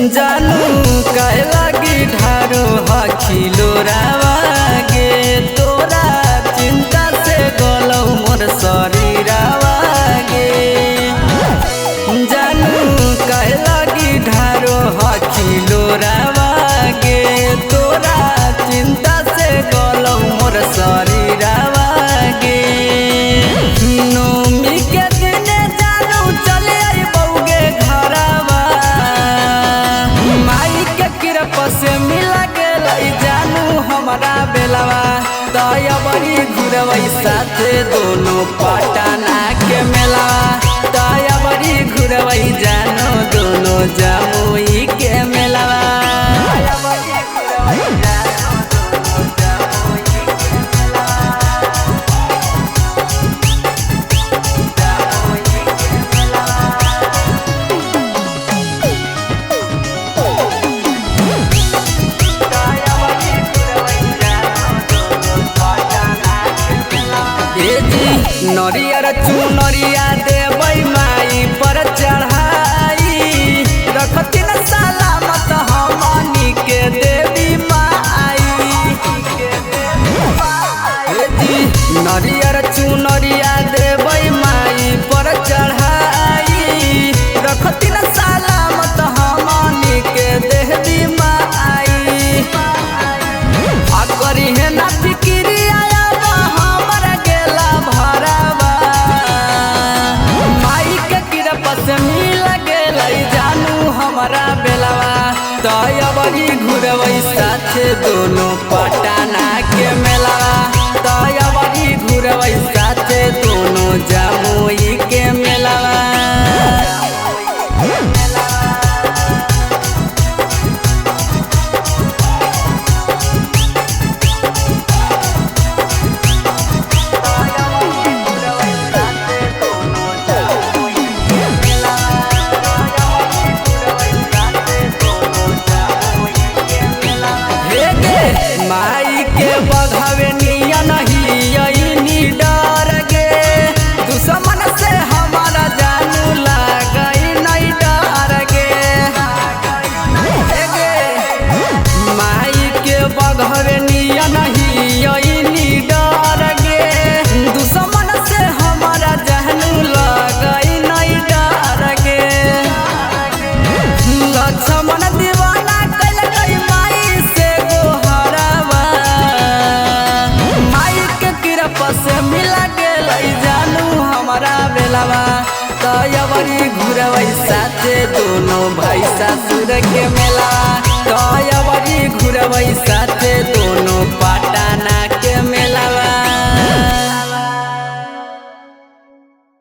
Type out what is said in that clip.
जानू काहे लागी ढारो हखिलो रावागे तोरा चिंता से गलौ मोर शरीरवागे। जानू काहे लागी ढारो हखिलो रावागे तोरा चिंता से गलौ मोर शरीरवागे। नौमी के दिने जानू चले आई बौगे घरवा माई के कृपा से मिला गेलै जानू हमारा बेलवा। दया बड़ी घुरवै साथे दोनों पटना के मेलवा। दया बड़ी घुरवै जानू दोनों जमुई के मेलवा। नरियर चुनरिया देबै माई पर चढ़ाई रखतिन सलामत हमनी के देवी माई। नरियर चुनरिया देबै माई पर चढ़ाई रखतिन सलामत हमनी के देवी माई। आ करी है ना फिक्रिया मिल गेलै जानू हमारा बेलवा। दया बड़ी घुरवै साथे दोनों पटना के मेलवा। दया बड़ी घुरवै साथे दोनों जमुई के मेलवा। माई के बघावे निया नहीं डर गे दुश्मन से हमारा जानू लागई नहीं डर गे। माई के बघावे निया नहीं डर गे दुश्मन से हमारा जानू लागई नहीं डर गे। लक्ष्मण दीवाना कैल गई माई से से मिला गेलै जानू हमारा बेलवा। दया बड़ी घुरवै साथे दोनों भाई ससुर के मेलवा।